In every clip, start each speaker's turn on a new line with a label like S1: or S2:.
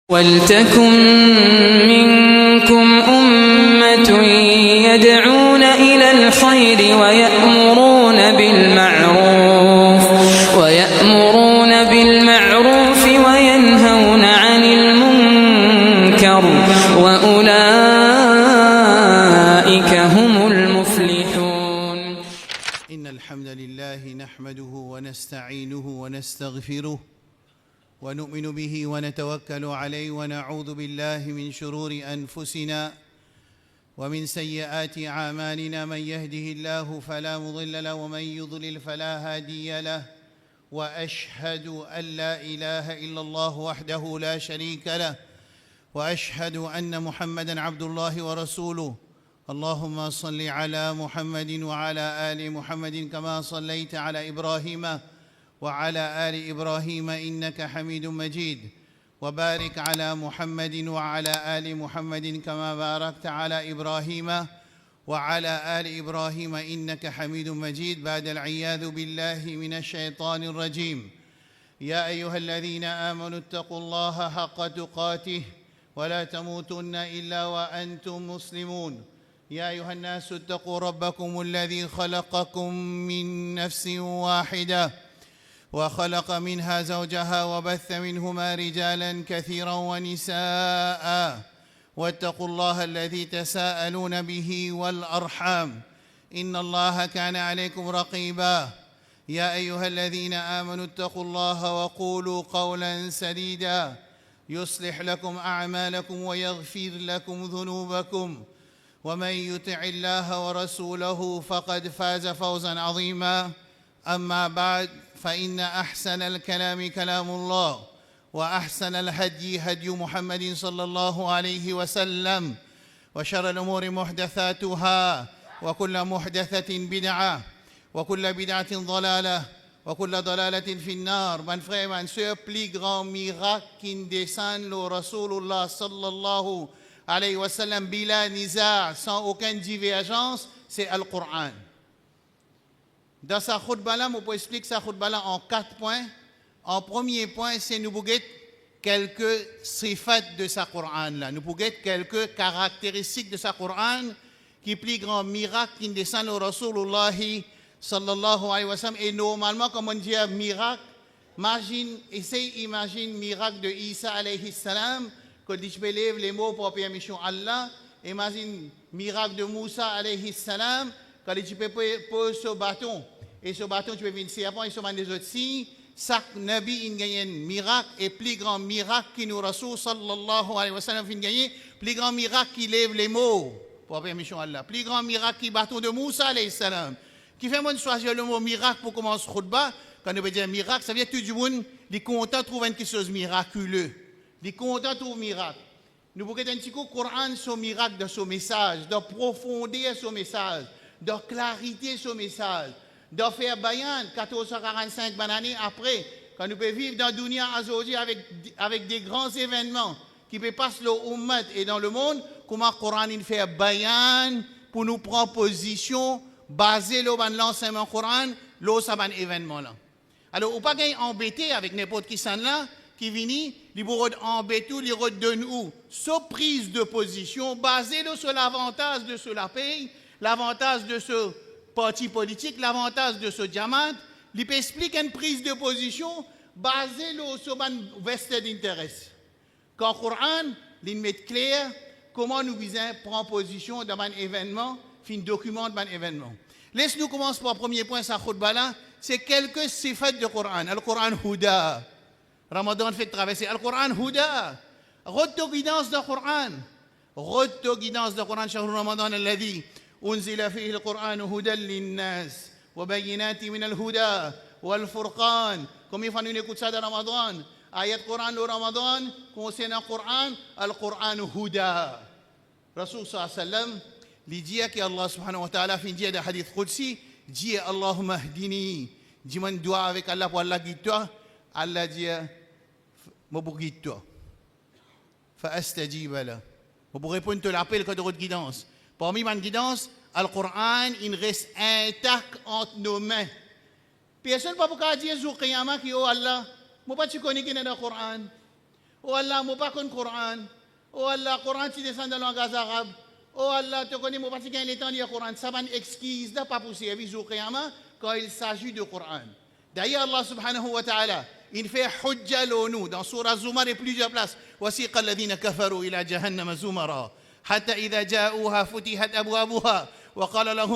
S1: ولتكن منكم أمة يدعون إلى الخير ويأمرون بالمعروف وينهون عن المنكر وأولئك هم المفلحون.
S2: إن الحمد لله نحمده ونستعينه ونستغفره ونؤمن به ونتوكل عليه ونعوذ بالله من شرور أنفسنا ومن سيئات أعمالنا. من يهده الله فلا مضل له ومن يضلل فلا هادي له، وأشهد أن لا إله إلا الله وحده لا شريك له، وأشهد أن محمدًا عبد الله ورسوله. اللهم صل على محمد وعلى آل محمد كما صليت على إبراهيم وعلى آل إبراهيم إنك حميد مجيد، وبارك على محمد وعلى آل محمد كما باركت على إبراهيم وعلى آل إبراهيم إنك حميد مجيد. بعد العياذ بالله من الشيطان الرجيم. يا أيها الذين آمنوا اتقوا الله حق تقاته ولا تموتن إلا وأنتم مسلمون. يا أيها الناس اتقوا ربكم الذي خلقكم من نفس واحدة وخلق منها زوجها وبث منهما رجالا كثيرا ونساء، واتقوا الله الذي تساءلون به والأرحام إن الله كان عليكم رقيبا. يا أيها الذين آمنوا اتقوا الله وقولوا قولا سديدا يصلح لكم أعمالكم ويغفر لكم ذنوبكم، ومن يطع الله ورسوله فقد فاز فوزا عظيما. أما بعد، فإن أحسن الكلام كلام الله، وأحسن الهدي هدي محمد صلى الله عليه وسلم، وشر الأمور محدثاتها، وكل محدثة بدعة، وكل بدعة ضلالة، وكل ضلالة في النار. Mes frères, mes sœurs, plus grand miracle qui descend le Rasulullah sallallahu alayhi wa sallam bila niza, sans aucune divergence, c'est Al-Qur'an. Dans sa khutbah-là, on peut expliquer sa khutbah-là en 4 points. En premier point, c'est nous pouvons quelques sifat de sa Qur'an là. Nous pouvons quelques caractéristiques de sa Qur'an qui est plus grand miracle qui descend au Rasulullah sallallahu alayhi wa sallam. Et normalement, comme on dit miracle, imagine miracle de Isa alayhi salam, que je peux lire les mots pour permission Allah. Imagine miracle de Moussa alayhi salam, quand tu peux poser ce bâton, et ce bâton tu peux venir serpent et ce man des autres signes. Chaque nabi il gagne un miracle, et plus grand miracle qui nous Rasoul sallallahu alayhi wa sallam fin gagner, plus grand miracle qui lève les mots pour permission Allah, plus grand miracle qui bâton de Moussa alayhi salam, qui fait moi choisir le mot miracle pour commencer khutbah. Quand on veut dire miracle, ça veut dire tout du monde est content de trouver quelque chose de miraculeux, il est content de trouver miracle. Nous pouvons un petit coup Coran sur miracle de ce message, de profondeur ce message, de clarité ce message, de faire bayan 1445 années après, quand nous pouvons vivre dans le dunya aujourd'hui avec des grands événements qui peuvent passer le ummat et dans le monde, comment le Coran fait bayan pour nous prendre position basée sur l'enseignement Coran, sur ce événement-là. Alors, on ne peut pas embêter avec n'importe qui s'en là, qui vient, il peut embêter, il redonne où? Sa prise de position basée sur l'avantage de ce la paye, l'avantage de ce parti politique, l'avantage de ce diamant, il peut expliquer une prise de position basée sur un vested interest. Quand le Coran, il met clair comment nous visons prendre position dans un événement, fin document d'un événement. Laisse-nous commencer par le premier point, sa khutbah là, c'est quelques sifat du Coran. Le Coran Huda. Ramadan fait traverser. Le Coran Huda. Retour guidance du Coran. Retour guidance du Coran. شهر رمضان الذي أنزل فيه القرآن هدى للناس وبينات من الهدى والفرقان. Comme il faut nous écouter ça dans Ramadan. Ayat Coran le Ramadan concernant le Coran Huda. Rasul sallallahu alayhi wa sallam, il dit que Allah subhanahu wa ta'ala fin dit dans hadith Qudsi, dit Allahumma hdini. Dit man doit avec Allah pour Allah guide toi. Allah dit moi pour guide toi. Fa astajib la. Pour répondre à l'appel que de votre guidance. Parmi ma guidance, le Coran, il reste intact entre nos mains. Personne ne peut pas dire jour Qiyamah que oh Allah, moi pas tu connais qui est dans le Coran. Oh Allah, moi pas connais le Coran. Oh Allah, Coran tu descends dans le langage arabe. Oh Allah, tu connais moi pas si les temps lire le Coran. Ça va une excuse n'a pas pour service au Qiyamah quand il s'agit de Coran. D'ailleurs Allah subhanahu wa ta'ala, il fait hujja nous dans surah Zumar et plusieurs places. وَسِيقَ الَّذِينَ كَفَرُوا إِلَى جَهَنَّمَ زُمَرًا حتى إذا جاءوها فتحت أبوابها وقال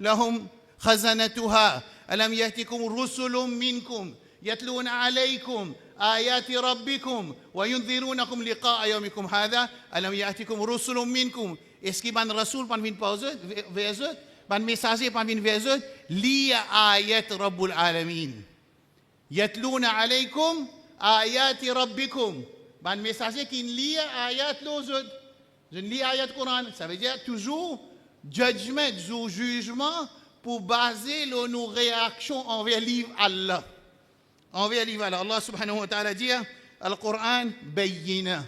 S2: لهم خزنتها ألم يأتكم رسل منكم يتلون عليكم آيات ربكم وينذرونكم لقاء يومكم هذا ألم يأتكم رسل منكم. Est-ce qu'il y a un rasoul qui vient vers eux, un messager qui vient vers eux, liya ayat Rabbul Alamin. Yatluna alaykum ayati rabbikum. Un messager qui lit ayat les autres. Je lis ayat Coran. Ça veut dire toujours judgment, toujours jugement pour baser nos réactions envers le livre Allah. Envers le livre Allah. Allah subhanahu wa ta'ala dit Al-Quran bayyina.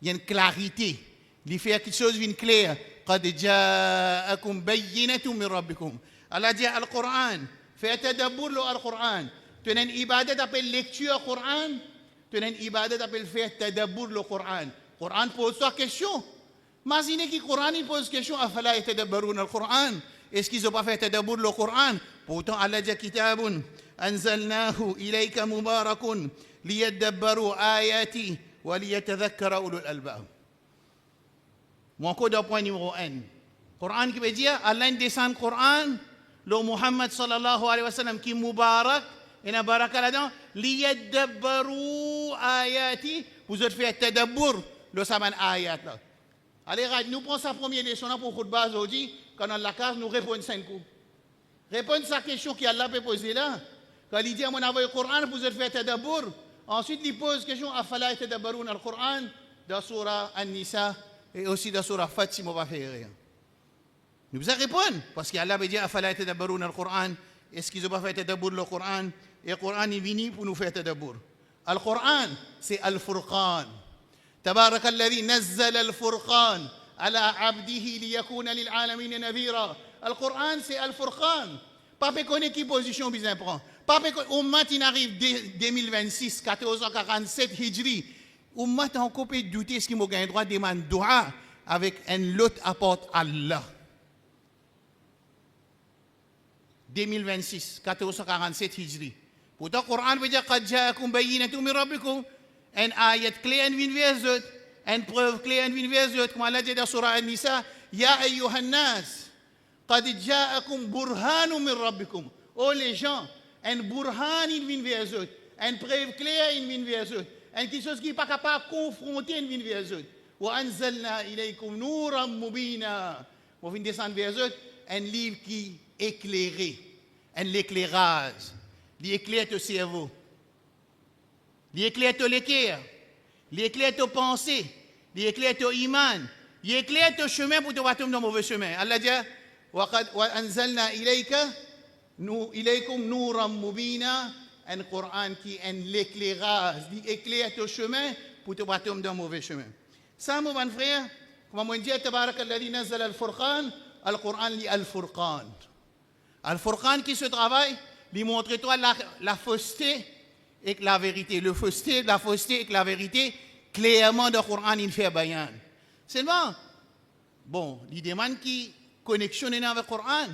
S2: Il y a une clarité. Il fait quelque chose d'une claire. قد جاءكم بينة من ربكم. Allah dit Al-Quran. Fait tadabbur le Al-Quran. Tu as une ibadat appelle lecture Coran. Tu as une ibadat appelle faire tadabbur le Coran. Coran pose toi question. Imaginez que le Coran il pose question. Afala yatadabbarun al-Quran. Est-ce qu'ils n'ont pas fait tadabbur le Coran? Pourtant Allah dit kitabun anzalnahu ilayka mubarakun liyadabbaru ayati wa liyatadhakkara ulul albab. Mon code de point numéro 1. Coran qui veut dire Allah descend le Coran, le Muhammad sallallahu alayhi wa sallam qui mubarak, et na baraka là-dedans, liyadabbaru ayati, vous êtes fait tadabbur, le saman ayat là. Allez, nous prenons sa première leçon là pour khutbah aujourd'hui, quand on la case, nous répondons 5 coups. Répondre sa question qu'Allah peut poser là. Quand il dit à mon avis le Coran, vous êtes fait tadabbur. Ensuite, il pose question, afala yatadabbarun al-Quran, dans surah An-Nisa, et aussi dans surah Fatima, on va faire rien. Nous allons répondre, parce qu'Allah veut dire afala yatadabbarun al-Quran. Est-ce qu'ils n'ont pas fait tadabbur le Coran? Et le Coran est venu pour nous faire tadabbur. Le Coran, c'est Al-Furqan. تبارك الذي نزل الفرقان على عبده ليكون للعالمين نذيرا. القرآن c'est الفرقان. Pas connaît qui position bien prend. Pas ummat il arrive 2026 1447 Hijri. Ummat encore peut douter ce qui m'a gagné droit de demander dua avec un lot apporte Allah. 2026 1447 Hijri. Pourtant le Coran veut dire قد جاءكم بينة من ربكم. Un ayat clé en vin vers eux, une preuve clé en vin vers eux, comme Allah dit dans surah An-Nisa, Ya ayyuhan nas, qad ja'akum burhanun min rabbikum. Oh les gens, un burhan in vin vers eux, une preuve claire in vin vers eux, quelque chose qui n'est pas capable de confronter in vin vers eux. Wa anzalna ilaykum nuran mubina. On vient descendre vers eux, un livre qui éclairé, un l'éclairage, qui éclaire ton cerveau. Il éclaire ton cœur, il éclaire tes pensées, il éclaire ton iman, il éclaire ton chemin pour te pas tomber dans le mauvais chemin. Allah dit wa anzalna ilaykum nuran mubina, un Coran qui est l'éclairage, il éclaire ton chemin pour te pas tomber dans le mauvais chemin. Ça mon frère, comme on dit tabarakalladhi nazzala al-Furqan, al-Coran li al-Furqan. Al-Furqan qui se travaille, lui montre toi la fausseté et la vérité, le fausseté, la fausseté et la vérité, clairement dans le Coran, il fait bayan. Seulement, bon, il demande qui connexion avec le Coran.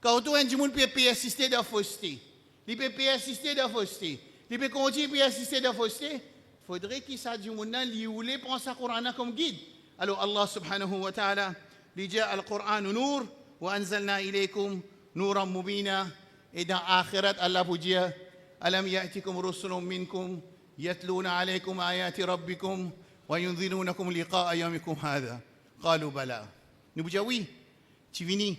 S2: Quand on dit qu'il peut persister dans la fausseté, il peut persister dans la fausseté, il peut continuer à persister dans la fausseté, il faudrait qu'il s'agisse du monde, il voulait prendre le Coran comme guide. Alors Allah subhanahu wa ta'ala, il dit al-Quran nur, wa anzalna ilaykum nuran mubina, et dans l'akhirat, Allah vous dit, ألم يأتكم رسل منكم يتلون عليكم آيات ربكم وينذرونكم لقاء يومكم هذا قالوا بلى. Nous disons oui, tu viens.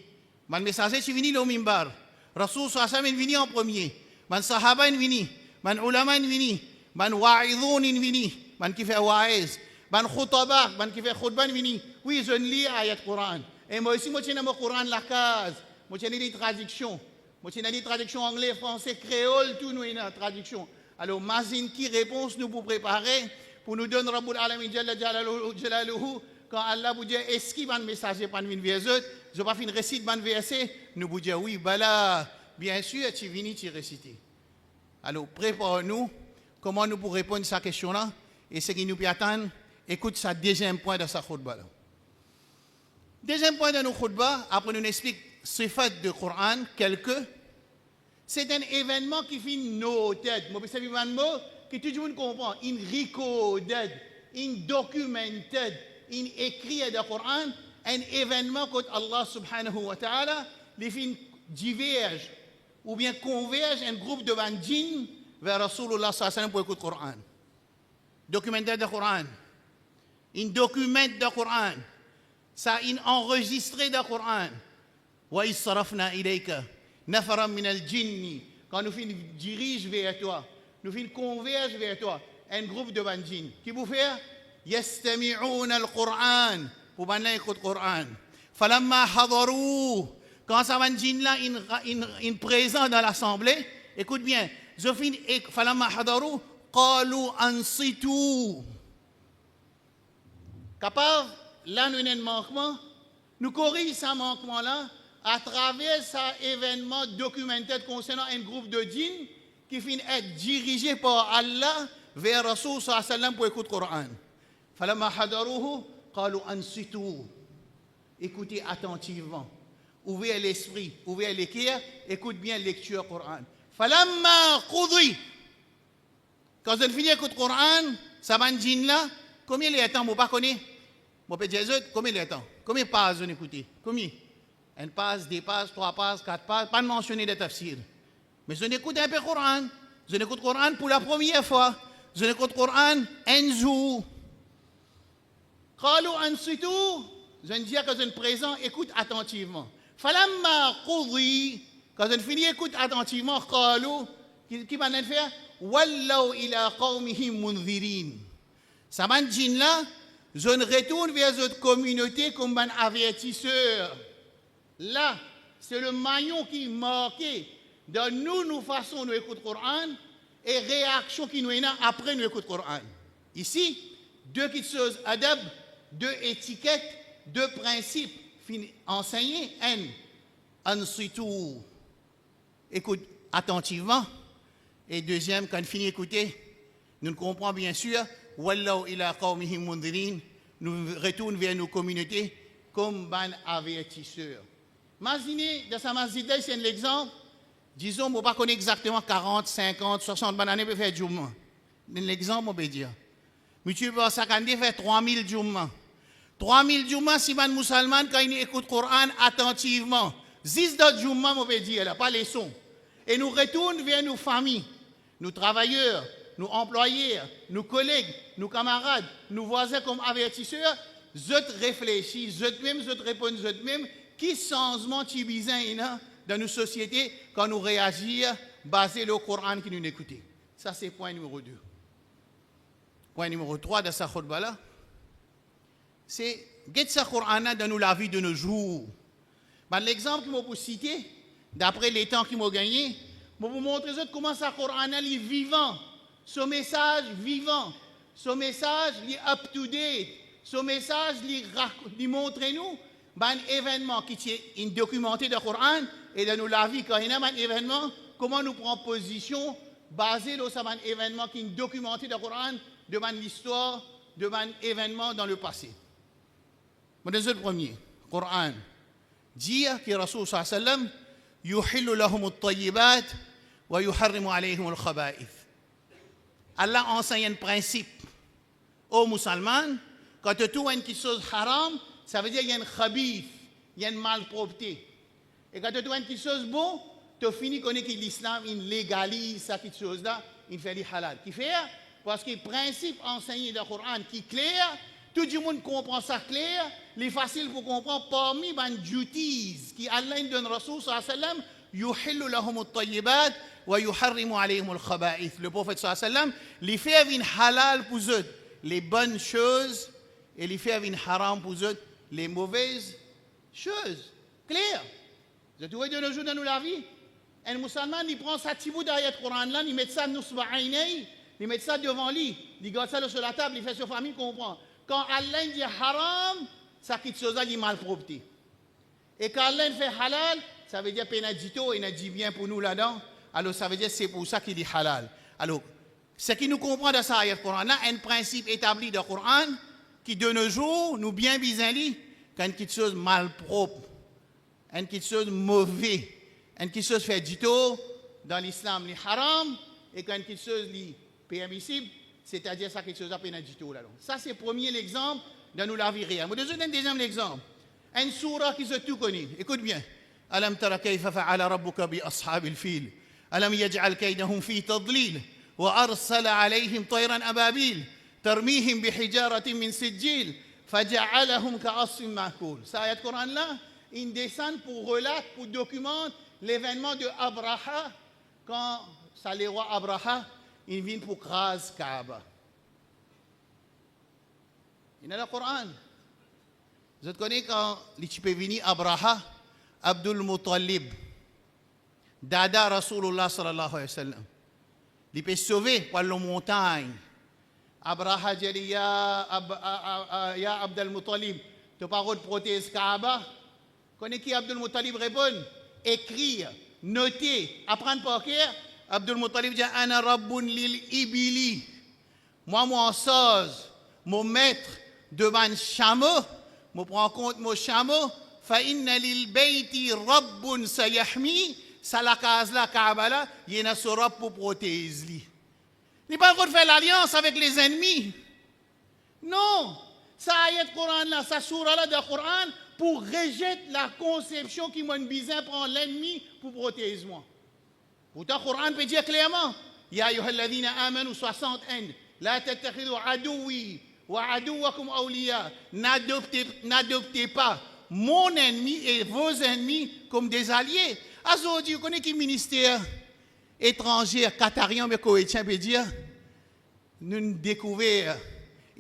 S2: Man messager tu viens au minbar. Rasul sallallahu alayhi wa sallam vini en premier. Man sahaba vini, man ulama vini, man wa'idhun vini, man qui fait wa'ez, man khutaba, man qui fait khutba vini. Oui, je lis ayat Coran. Et moi aussi moi tiens mon Coran la case. Moi tiens les traductions. Moi, j'ai une traduction anglais, français, créole, tout nous une traduction. Alors, imagine qui réponse nous pour préparer, pour nous donner Rabbul Alamin Jalla Jalaluhu, quand Allah vous dit, est-ce qu'il va un messager pour une verset, je vais pas finir réciter un verset, nous vous dire, oui, bala, bien sûr, tu viens, tu réciter. Alors, prépare-nous comment nous pourrons répondre à cette question-là. Et ce qui nous peut attendre, écoute ça deuxième point de sa khutba. Deuxième point de nos khutba, après nous explique ce fait de Coran, c'est un événement qui fait nos têtes. Je sais un mot que tout le monde comprend. In recorded, in documented, in écrit de Coran, un événement que Allah subhanahu wa ta'ala, les films divergent ou bien convergent un groupe de bandits vers Rasulullah sallallahu alayhi wa sallam pour écouter le Coran. Documentaire de Coran. In document de Coran. Ça in enregistré de Coran. Wa israfna ilayka nafaran min al-jinni. Quand nous dirige vers toi, nous converge vers toi, un groupe de bandits. Qui vous fait? Yastami'una al-Qur'an. Pour banner écouter le Coran. Falamma hadaru. Quand ça bandit là, in présent dans l'assemblée, écoute bien. Zofin falamma hadaru. Qalu ansitu. Capable, là nous avons un manquement, nous corrigeons ce manquement-là à travers cet événement documentaire concernant un groupe de djinns qui finit être dirigé par Allah vers Rasul sallallahu alayhi wa sallam pour écouter le Coran. Falamma hadaruhu qalu ansitu. Écoutez attentivement. Ouvrez l'esprit, ouvrez les cœurs, écoute bien la lecture du Coran. Falamma qudi. Quand vous finissez d'écouter le Coran, ça va djinn là, combien il y a de temps, vous ne connaissez pas? Mon père Jésus, combien il y a de temps? Combien de pages vous écoutez? Combien? Une page, deux pages, trois pages, quatre pages, pas de mentionner de tafsir. Mais vous écoutez un peu le Coran. Vous écoutez le Coran pour la première fois. Vous écoutez le Coran un jour. Qalu ansitu. Je veux dire que vous êtes présent, écoute attentivement. Falamma qudi. Quand vous finissez, écoute attentivement. Qalu. Qui va faire? Wallaw ila qawmihim munzirin. Ça m'a dit là, je retourne vers votre communauté comme un avertisseur. Là, c'est le maillon qui est marqué dans nous façons nous écouter le Coran et réaction qui nous est là après nous écouter le Coran. Ici, deux petites choses, adab, deux étiquettes, deux principes enseignés. Ansitu, écoute attentivement. Et deuxième, quand on finit d'écouter, nous comprenons bien sûr, Wallahu ila qawmihim mundirin, nous retournons vers nos communautés comme un avertisseur. Imaginez, dans sa masjid, c'est un exemple, disons, on ne pas connaître exactement 40, 50, 60 années pour faire Jumma. L'exemple, on peut dire. Mais tu peux chaque année faire 3000 Jumma. 3000 Jumma, si un musulman, quand il écoute le Coran attentivement, 10 d'autres Jumma, on peut dire, pas les sons. Et nous retournons vers nos familles, nos travailleurs, nos employés, nos collègues, nos camarades, nos voisins comme avertisseurs, je réfléchis, je réponds, qui changement tu besoin dans nos sociétés quand nous réagissons basé sur le Coran qui nous écoute. Ça, c'est point numéro 2. Point numéro 3 de sa khutba, c'est qu'est-ce que le Coran dans la vie de nos jours. L'exemple que je vais citer, d'après les temps qu'ils m'ont gagné, je vais vous montrer comment ce Coran est vivant. Ce message vivant, ce message up to date, ce message lui montre-nous un événement qui est documenté dans le Coran et dans la vie quand il y a un événement, comment nous prenons position basée sur un événement qui est documenté dans le Coran, de l'histoire, de un événement dans le passé. Le premier, Coran, dire que Rasul sallallahu alayhi wa sallam yuhillu lahum at-tayyibat wa yuharrimu alayhim al-khaba'ith. Allah enseigne un principe aux musulmans, quand tu as une chose haram, ça veut dire qu'il y a un khabith, il y a une malpropreté. Et quand tu as une chose bon, tu finis connaître que l'islam légalise cette chose-là, il fait le halal. Qui fait? Parce que le principe enseigné dans le Coran qui est clair, tout le monde comprend ça clair, il est facile pour comprendre parmi les duties qui Allah donne Rasul sallallahu alayhi wa sallam, yuhillu lahum at-tayyibat wa yuharrimu alayhim al-khaba'ith. Le prophète sallallahu alayhi wa sallam, il fait une halal pour eux les bonnes choses et il fait une haram pour eux les mauvaises choses. Clair. Vous avez trouvé de nos jours dans la vie? Un musulman, il prend sa petit bout d'ayat Coran là, il met ça il met ça devant lui, il garde ça sur la table, il fait sa famille comprendre. Quand Allah dit haram, ça quitte chose là, il malpropreté. Et quand Allah fait halal, ça veut dire qu'il a dit tout, il a dit bien pour nous là-dedans. Alors ça veut dire c'est pour ça qu'il dit halal. Alors, Ce qui nous comprend de ça, ayat Coran-là, un principe établi de Coran qui de nos jours nous bien bizarre quand quelque chose mal propre, quand quelque chose mauvais, quand quelque chose fait du tout dans l'islam, les haram, et quand quelque chose est permissible, c'est-à-dire ça quelque chose à peine du tout là. Ça c'est le premier exemple de nous la vie réelle. Je donne un deuxième exemple. Une sourate qui se tout connaît. Écoute bien. Alam tara kayfa fa'ala rabbuka bi ashabil fil. Alam yaj'al kaydahum fi tadlil. وأرسل عليهم طيرا أبابيل ترميهم بحجارة من سجيل فجعلهم كعصف مأكول. Ça, ayat Coran là, il descend pour relater, pour documenter l'événement de Abraha quand ça le roi Abraha, il vient pour craser Kaaba. Il y a le Coran. Vous connaissez quand il est venu Abraha, Abdul Muttalib, Dada Rasulullah sallallahu alayhi wa sallam. Il peut sauver par la montagne. Abraha dit ya Abdul Muttalib, tu parles de prothèse Kaaba. Connais qui Abdul Muttalib répond? Écrire, noter, apprendre par cœur. Abdul Muttalib dit ana rabbun lil ibili. Moi, mon sage, mon maître devant un chameau, je prends en compte mon chameau. Fa inna lil bayti rabbun sayahmi. Ça la case là, Kaaba là, il y a un robe pour protéger. Il n'est pas encore faire l'alliance avec les ennemis. Non, ça ayat Coran là, ça sourate là de Coran pour rejeter la conception qui m'a besoin prendre l'ennemi pour protéger moi. Pourtant, Coran peut dire clairement, Ya ayyuhalladhina amanu 60 la tattakhidhu aduwi wa aduwakum awliya. N'adoptez pas mon ennemi et vos ennemis comme des alliés. Aujourd'hui, vous connaissez qui ministère étranger, qatarien, mais koweïtien peut dire, nous découvrons,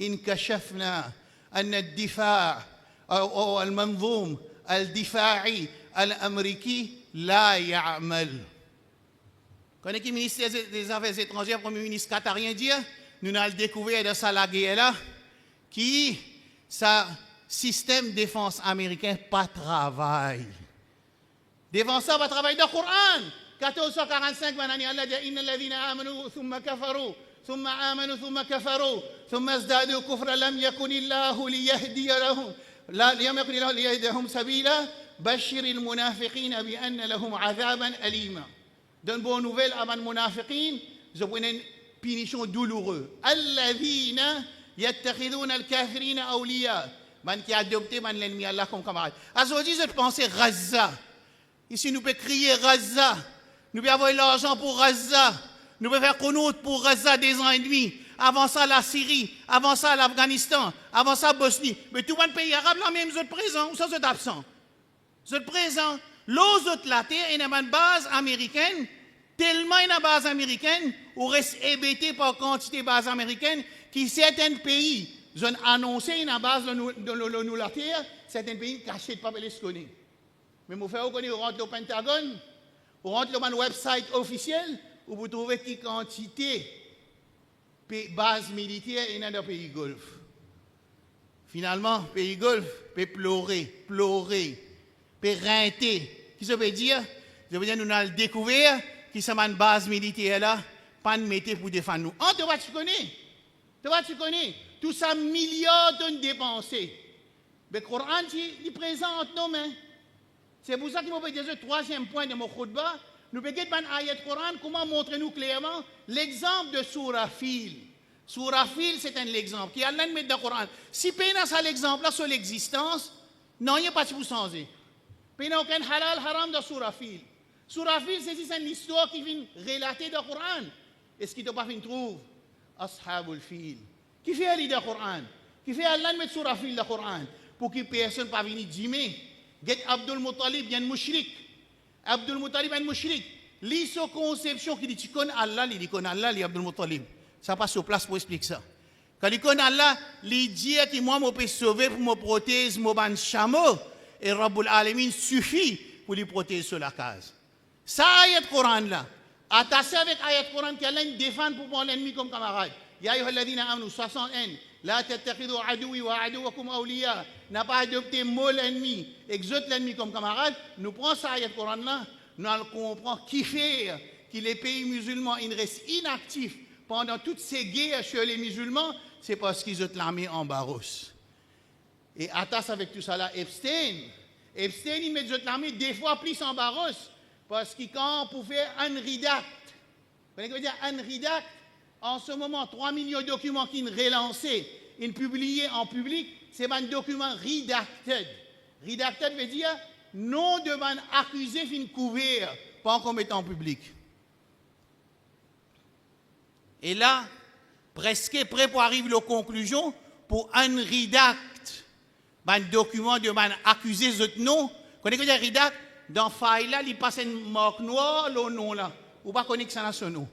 S2: in kashafna, an al-difa' ou al-manzoum, al-difa'i, al-amriki, la ya'mal. Vous connaissez qui ministère des Affaires étrangères, premier ministre qatarien dit, nous avons découvert de ça la guerre là, qui, sa système de défense américain, pas travail. Défenseur va travailler dans le Coran. 1445, Allah dit Inna alladhina amanu thumma kafaru, thumma amanu thumma kafaru, thumma azdadu kufra lam yakun illahu liyahdiyahum sabila, bashiril munafiqina bi anna lahum adhaban alima. Donne bonne nouvelle à les munafiqin, je prends une punition douloureuse. Alladhina yattakhiduna al-kafirina awliya. Man qui a adopté l'ennemi Allah comme camarade. Aujourd'hui, je pensais Gaza. Ici, nous pouvons crier Gaza. Nous pouvons avoir l'argent pour Gaza. Nous pouvons faire connaître pour Gaza des ans et demi. Avant ça, la Syrie. Avant ça, l'Afghanistan. Avant ça, Bosnie. Mais tout le monde pays arabe, là même, vous êtes présents. Ou ça, vous êtes absents. Vous êtes présents. L'autre autres, la terre, il y a une base américaine. Tellement il y a une base américaine, ou reste hébété par quantité de bases américaines, qui certains pays, ils ont annoncé une base de la terre, certains pays cachés de papier les connaissent. Mais vous faites vous rentrez au Pentagone, vous rentrez dans le website officiel, où vous trouvez qui quantité de bases militaires dans le pays Golfe. Finalement, le pays Golfe peut pleurer, peut renter. Qu'est-ce que ça veut dire? Ça veut dire que nous avons découvert que c'est une base militaire là, pas de mettre pour défendre nous. En toi, tu connais? Tout ça, milliards de dépensés. Mais le Coran, il est présent entre nos mains. C'est pour ça que je vais dire le troisième point de mon khutbah. Nous pouvons dire ayat Coran, comment montrer-nous clairement l'exemple de Surah Fil. Surah Fil, c'est un exemple qui a l'un met dans le Coran. Si peine ça l'exemple là sur l'existence, non, il n'y a pas de pour changer. Peine aucun halal haram dans Surah Fil. Surah Fil, c'est une histoire qui vient relater dans le Coran. Est-ce qu'il ne pas fin trouve Ashabul Fil. Qui fait aller dans le Coran? Qui fait Allah mettre Surah Fil dans le Coran pour que personne ne pas venir dire Get Abdul Muttalib, il y a un mouchrik. Abdul Muttalib, il y a un mouchrik. Lis sa conception qui dit tu connais Allah, il dit connais Allah, il Abdul Muttalib. Ça passe sur place pour expliquer ça. Quand il connaît Allah, il dit que moi, je peux sauver pour me protéger, mon ban chameau. Et Rabbul Alamin suffit pour lui protéger sur la case. Ça, ayat Coran là. Attaché avec ayat Coran qui allait défendre pour prendre l'ennemi comme camarade. Ya ayyuhalladhina amanu 61. La tattakhidhu aduwi wa aduwakum awliya. N'a pas adopté mon ennemi, exote l'ennemi comme camarade. Nous prenons ça ayat Coran là, nous comprenons qui fait que les pays musulmans ils restent inactifs pendant toutes ces guerres chez les musulmans, c'est parce qu'ils ont l'armée en barros. Et attache avec tout ça là, Epstein, il met l'armée des fois plus en barros, parce qu'il quand pour faire un redact, vous voyez ce que veut dire un redact, en ce moment, 3 millions de documents qui sont relancés, ils publiés en public, c'est un document redacted. Redacted veut dire nom de man accusé fin couvert, pas encore mettre en public. Et là, presque prêt pour arriver aux conclusions pour un redact, un document de man accusé de nom. Vous connaissez ce que redact? Dans file là, il passe une marque noire, le nom là. Ou pas connaître ça son nom.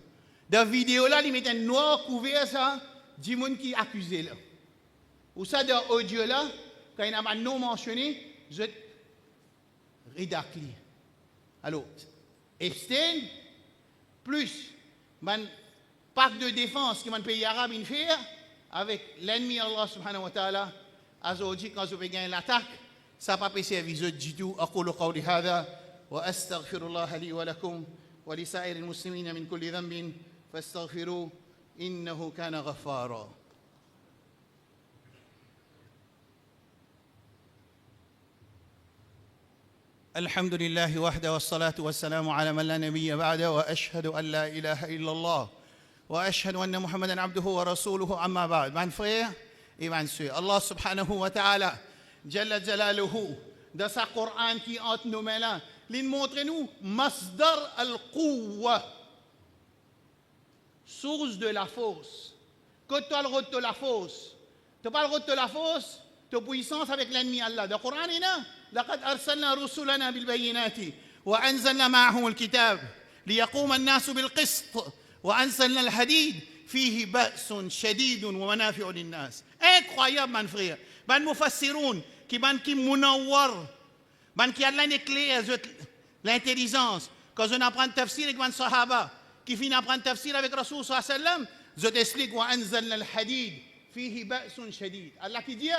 S2: Dans la vidéo là, il met un noir couvert ça, du monde qui est accusé là. Ou ça dans l'audio là, quand il y a un nom mentionné, je redact. Alors, Epstein, plus un pacte de défense que le pays arabe fait avec l'ennemi Allah subhanahu wa ta'ala, aujourd'hui quand je vais gagner l'attaque, ça n'a pas pu servir du tout. أقول قولي هذا وأستغفر الله لي ولكم ولسائر المسلمين من كل ذنب فاستغفروه إنه كان غفارا. الحمد لله وحده والصلاة والسلام على من لا نبي بعده وأشهد أن لا إله إلا الله وأشهد أن محمدا عبده ورسوله أما بعد. Mes frères et mes sœurs, Allah subhanahu wa ta'ala, Jalla Jalaluhu, dans sa Coran qui entre nos mains là, il montre nous Masdar al-Quwwa, source de la force. Quand tu as le route de la force, tu n'as pas le route de la force, tu as puissance avec l'ennemi Allah. Dans le Coran, il y a لقد أرسلنا رسلنا بالبينات وأنزلنا معهم الكتاب ليقوم الناس بالقسط وأنزلنا الحديد فيه بأس شديد ومنافع للناس. Incroyable, mon frère. Ben mufassiroun, qui munawwar, ben qui a l'éclair, l'intelligence. Quand on apprend le tafsir avec un sahaba, qui finit d'apprendre le tafsir avec Rasul sallallahu alayhi wa sallam, je t'explique wa anzalna al-hadid fihi ba'sun shadid. Allah qui dit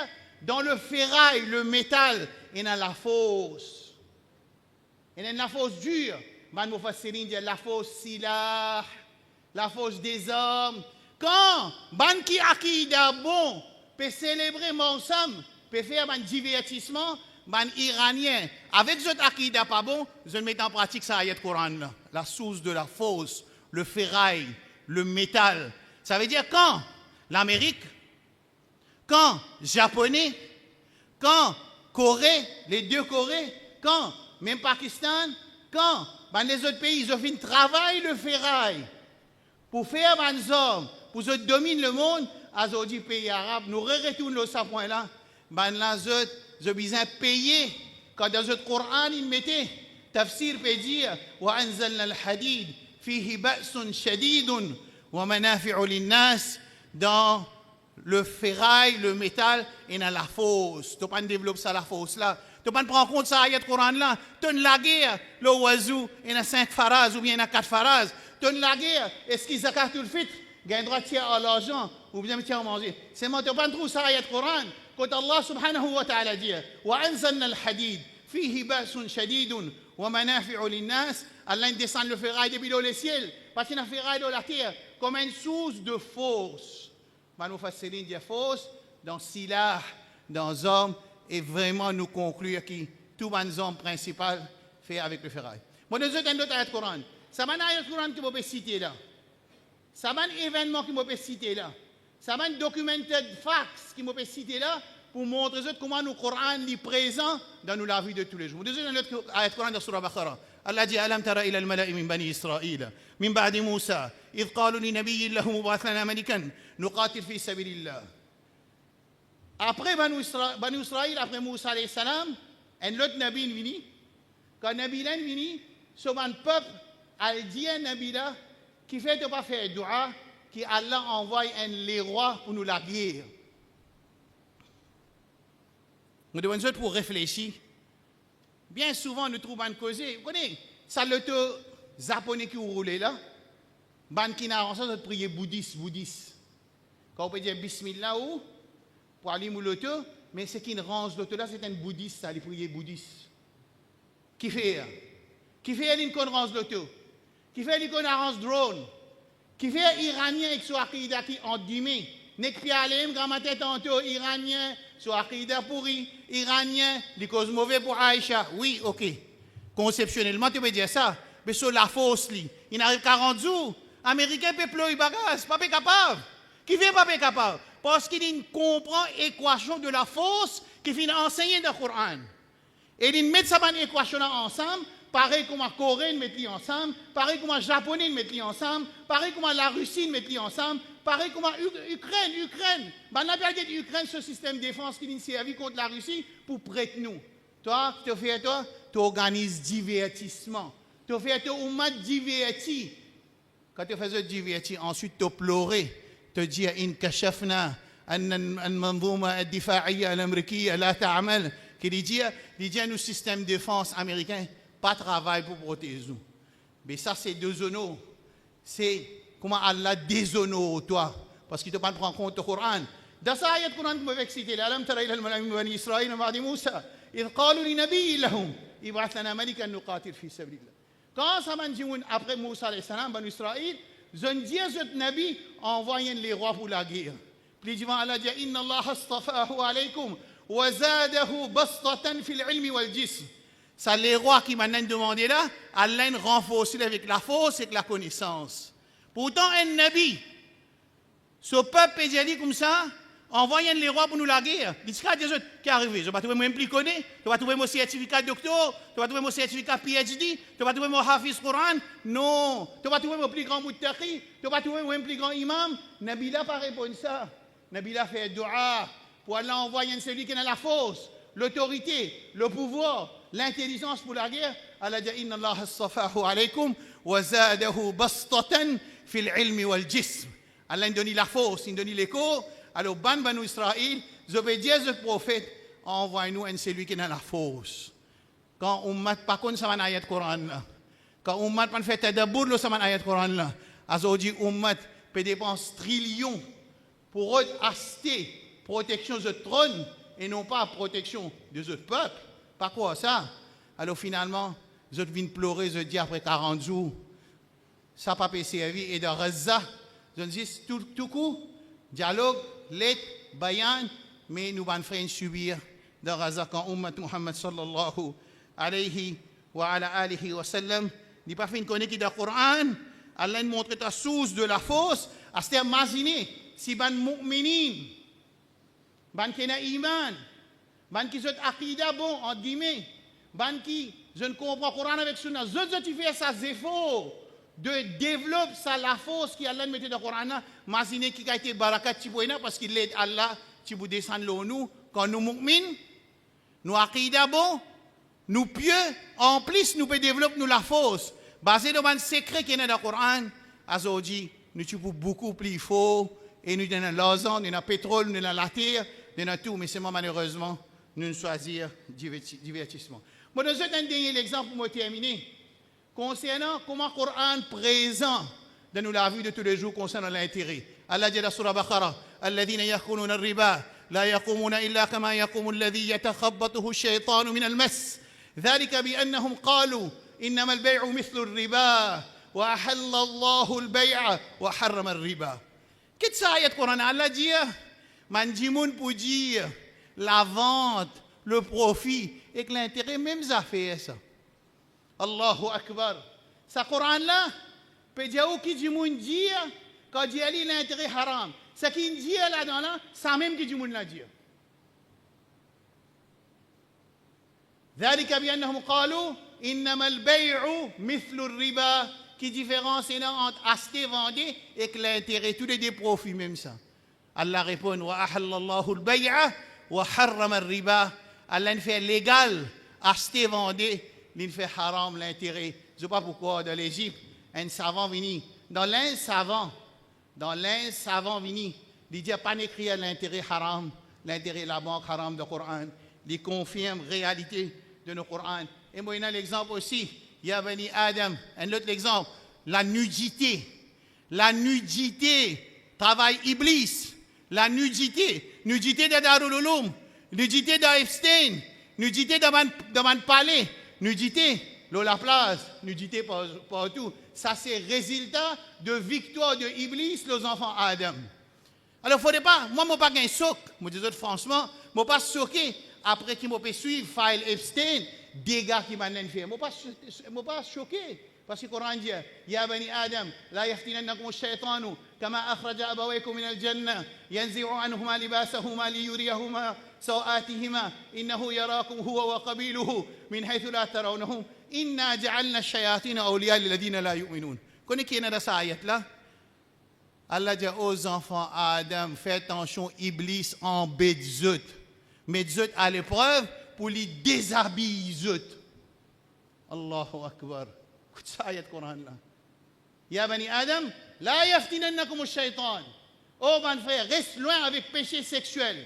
S2: dans le ferraille, le métal, il y a la force. Il y a la force dure. Ben mufassirin dit la force silah, la force des hommes. Quand ban qui akida bon peut célébrer ensemble, peut faire un divertissement, ban iranien avec cette akida pas bon, je mets en pratique ça ayat Coran là, la source de la force, le ferraille, le métal. Ça veut dire quand l'Amérique, quand Japonais, quand Corée, les deux Corées, quand même Pakistan, quand ban les autres pays ils ont fait un travail le ferraille pour faire des hommes, pour se dominer le monde, aujourd'hui, pays arabe, nous retournons à ce point-là. Ben là, je besoin payer. Quand dans le Coran, il mettait, tafsir peut dire, wa anzalna al-hadid fihi ba'sun shadidun wa manafi'u lin-nas, dans le ferraille, le métal, et dans la force. Tu ne peux pas développer ça, la force là. Tu ne peux pas prendre en compte ça, ayat Coran là. Tu as la guerre, le oiseau, il y a 5 phrases ou bien il y a 4 phrases. Tu as la guerre, est-ce qu'ils zakat le fit? Gagne droit tiers à l'argent ou bien tiers à manger. C'est moi, tu ne peux pas trouver ça, ayat Coran. Quand Allah subhanahu wa ta'ala dit, wa anzalna al-hadid fihi ba'sun shadidun wa manafi'u lin-nas, Allah descend le ferraille depuis le ciel, parce qu'il y a un ferraille dans la terre comme une source de force. Nous faisons dire force dans silah, dans hommes, et vraiment nous conclure que tout les hommes principal fait avec le ferraille. Moi, nous avons un autre ayat Coran. Ça m'a un ayat Coran qui m'a cité là. Ça m'a un événement qui m'a cité là. Ça m'a un documented facts qui m'a cité là pour montrer comment le Coran est présent dans la vie de tous les jours. Nous avons un autre ayat Coran dans Surah Baqarah. Allah dit alam tara ila al-mala'i min bani Israël min ba'di Musa idh qalu li nabiyyin lahu mub'ath lana malikan nuqatil fi sabilillah. Après Bani Israël, après Moussa alayhi salam, un autre nabi est venu. Quand nabi est venu, ce peuple a dit à nabi là qui fait de pas faire dua, qui Allah envoie les rois pour nous la guerre. Nous devons être pour réfléchir. Bien souvent, nous trouvons une cause. Vous connaissez, ça le japonais qui roule là, ban qui n'a rien de prier bouddhiste. Quand on peut dire bismillah ou pour aller mouloto, mais ce qui ne range l'autre là, c'est un bouddhiste, ça, les prier bouddhiste. Qui fait une qu'on range l'auto? Qui fait une qu'on arrange drone? Qui fait iranien avec son akida qui en guillemets. Nek pi alem grammaire tantôt iranien, son akida pourri, iranien, les causes mauvais pour Aïcha. Oui, ok. Conceptionnellement, tu peux dire ça. Mais sur la fausse, il arrive 40 jours. Américain peut pleurer bagage, pas capable. Qui fait pas capable? Parce qu'il comprend l'équation de la fausse qui finit enseigner dans le Coran. Et il met ça dans l'équation ensemble. Pareil comme la Corée met ensemble, pareil comme le Japonais met ensemble, pareil comme la Russie met ensemble, pareil comme l'Ukraine. Ben, on a dit l'Ukraine, ce système de défense qui est servi contre la Russie pour prêter nous. Toi, tu organises divertissement. Tu fais un diverti. Quand tu fais un diverti, ensuite tu pleures. Tu dis, in kashafna, المنظومة الدفاعية الأمريكية لا تعمل. Qui dit, nous système de défense américain pas travail pour protéger nous. Mais ça, c'est déshonore. C'est comment Allah déshonore toi. Parce qu'il ne te prend pas en compte le Coran. Dans ça, il y a le Coran qui m'a excité. L'Alam tara ila al-malami bani Israël, Ma'di Moussa. إذ قالوا لنبي لهم ابعث لنا ملكا نقاتل في سبيل الله. Quand ça m'a dit après Moussa alayhi salam, bani Israël, je ne dis à ce Nabi, envoyez les rois pour la guerre. Puis devant Allah dit, Inna Allah astafahu alaykum wa zadahu bastatan fil ilmi wal jism. Ça, les rois qui m'ont demandé là, Allah renforce avec la force et avec la connaissance. Pourtant, un Nabi, ce peuple est dit comme ça, envoyez les rois pour nous la guerre. Il dit, qu'est-ce qui est arrivé? Je ne vais pas trouver mon impliqué, je vais trouver mon certificat de docteur, je vais trouver mon certificat PhD, je vais trouver mon Hafiz Quran. Non, je vais trouver mon plus grand Mouttaqi, je vais trouver mon plus grand imam. Nabi n'a pas répondu ça. Nabi a fait dua pour Allah envoyer celui qui a la force, l'autorité, le pouvoir, l'intelligence pour la guerre. Allah dit Inna Allah astafahu alaykum wa zadahu bastatan fil ilmi wal jism. Allah donne la force, il donne l'écho. Alors, Banu Israël, obéissez le prophète, envoie-nous un celui qui a la force. Quand on ne pas contre ça, ayat Coran là. Quand on ne pas fait tadabour le ça ayat Coran là. Aujourd'hui, on peut dépenser trillions pour acheter protection de trône et non pas protection de ce peuple. Pas quoi ça? Alors finalement, je viens pleurer, je dis après 40 jours, ça n'a pas pu servir. Et dans Gaza, je dis tout coup, dialogue, lettre, bayan, mais nous allons faire subir dans Gaza quand Ummat Muhammad sallallahu alayhi wa ala alihi wa sallam n'est pas fait une connaître dans le Coran. Allah nous montre la source de la force. À ce imaginer si ban mu'minin, ban qui n'a iman, ban qui sont akida bon, en guillemets, ban qui je ne comprends Coran avec sunna, je fais ça efforts de développer ça la force qui Allah mettait dans le Coran, imaginez qui a été barakat tiboina parce qu'il aide Allah tibou descend nous quand nous mu'min, nous akida bon, nous pieux, en plus nous pouvons développer nous la force basé sur un secret qui est dans le Coran. Aujourd'hui, nous sommes beaucoup plus forts et nous avons l'argent, nous avons le pétrole, nous avons la terre, nous avons tout, mais c'est malheureusement nous choisir divertissement. Moi, je donne un dernier exemple pour me terminer. Concernant comment le Coran présent dans nous la vie de tous les jours concernant l'intérêt. Allah dit dans Surah Baqarah, الذين يأكلون الربا لا يقومون إلا كما يقوم الذي يتخبطه الشيطان من المس ذلك بأنهم قالوا إنما البيع مثل الربا وأحل الله البيع وحرم الربا. Qu'est-ce que ça ayat Coran Allah dit man dimoun pour dire la vente, le profit et que l'intérêt même ça fait ça. Allahu Akbar. Ça Coran là peut dire qui dimoun dire quand dit l'intérêt haram. Ce qui dit là-dedans là, ça même qui dimoun la dit. ذلك بأنهم قالوا إنما البيع مثل الربا. Qui différence entre acheter, vendre et que l'intérêt, tous les deux profits, même ça. Allah répond, wa ahallallahu al-bay'a wa harrama al-riba. Allah fait légal, acheter, vendre, il fait haram l'intérêt. Je ne sais pas pourquoi, dans l'Égypte, un savant vini, dans l'un savant vini, il dit pas écrit l'intérêt haram, l'intérêt de la banque haram du Coran. Il confirme la réalité de nos Coran. Et moi, il y a l'exemple aussi. Ya Bani Adam, un autre exemple, la nudité. La nudité, travail Iblis. La nudité de Darul Uloum, nudité d'Epstein, nudité dans mon palais, nudité dans la place, nudité partout. ça c'est résultat de victoire de Iblis, les enfants Adam. Alors, il ne faut pas, moi, je ne pas un choc, je dis franchement, je ne pas choqué après qu'il m'a suivre File Epstein, dégâts qui m'ont fait. Je ne pas choqué. Parce que le Coran dit, Ya bani Adam, la yaftinannakum ash-shaytanu, kama akhraja abawaykum min al-jannah, yanzi'u anhuma libasahuma liyuriyahuma sawatihima, innahu yarakum huwa wa qabiluhu min haythu la tarawnahum, inna ja'alna ash-shayatina awliya lilladhina la yu'minun. Connaissez qui est dans cette ayat là? Allah dit aux enfants Adam, faites attention, Iblis en Betzut. Betzut à l'épreuve pour les déshabiller. Allahu Akbar. Écoute ça, ayat Coran là. Ya bani Adam, la yaftinannakum ash-shaytan. Oh mon frère, reste loin avec péché sexuel.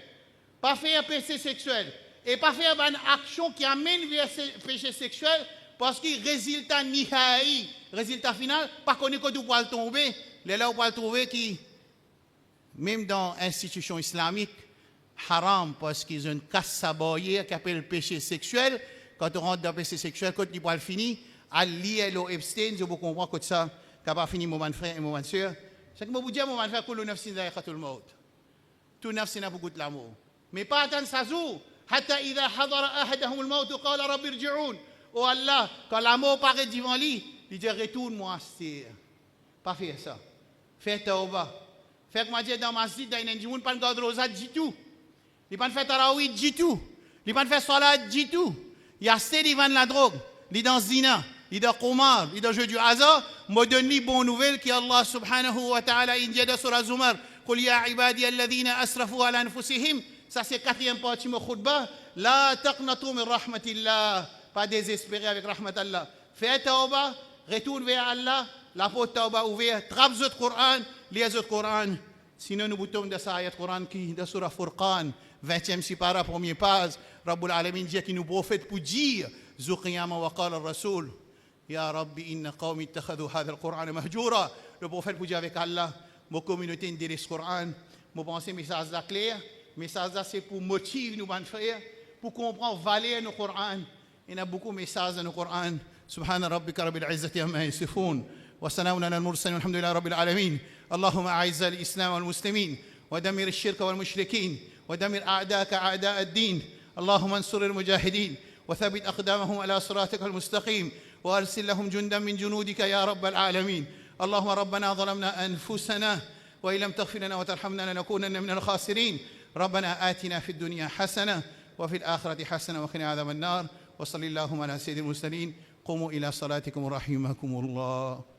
S2: Pas faire péché sexuel. Et pas faire une action qui amène vers péché sexuel parce que résultat nihai, résultat final, pas qu'on est que tout pour tomber. Les là, on peut trouver qui, même dans l'institution islamique, haram, parce qu'ils ont une casse saboyée qui appelle le péché sexuel. Quand on rentre dans le péché sexuel, quand il peut le finir, à lier l'eau Epstein, je vous comprends que ça, qui pas fini, mon frère et mon soeur. C'est que je vous dis, mon frère, que le neuf sin tout le monde. Tout neuf sin a beaucoup de l'amour. Mais pas attendre ça jour. Hatta idha hadara ahadahum al-maut qala rabbi irji'un. Oh Allah, quand la mort paraît devant lui, il dit retourne-moi, c'est pas faire ça. Fais tauba. Fait que moi j'ai dans ma masjid dans une monde pas garder rosa du tout. Il pas faire tarawih du tout. Il pas faire salat du tout. Il a acheté devant la drogue, il dans zina, il dans qumar, il dans jeu du hasard, me donne les bonnes nouvelles qui Allah subhanahu wa ta'ala indique dans surah Zumar, qul ya ibadi alladhina asrafu ala anfusihim. Ça c'est quatrième partie de khutbah, la taqnatu min rahmatillah, pas désespérer avec rahmatallah. Fais tauba, retourne vers Allah. La porte tauba ouverte, trappe le Coran, lis le Coran. Sinon, nous boutons de ça, ayat Coran qui est sur Furqan, 20e sipara, premier page. Rabbul Alamin dit qu'il nous prophète pour dire, Zuqiyama wa qala al-Rasul, Ya Rabbi, inna qawmi ittakhadhu hadha al-Qur'an mahjura. Le prophète pour dire avec Allah, ma communauté ne délaisse le Coran. Moi, pense message là clair. Message là, c'est pour motiver nos frères, pour comprendre valeur de Coran. Il y a beaucoup de messages dans le Coran. Subhana rabbika rabbil izzati amma yasifun. وسلام على المرسلين والحمد لله رب العالمين. اللهم أعز الإسلام والمسلمين ودمر الشرك والمشركين ودمر أعداءك أعداء الدين. اللهم انصر المجاهدين وثبت أقدامهم على صراطك المستقيم وأرسل لهم جندا من جنودك يا رب العالمين. اللهم ربنا ظلمنا أنفسنا وإن لم تغفر لنا وترحمنا لنكونن من الخاسرين. ربنا آتنا في الدنيا حسنة وفي الآخرة حسنة وقنا عذاب النار. وصلى اللهم على سيد المرسلين. قوموا إلى صلاتكم رحمكم الله.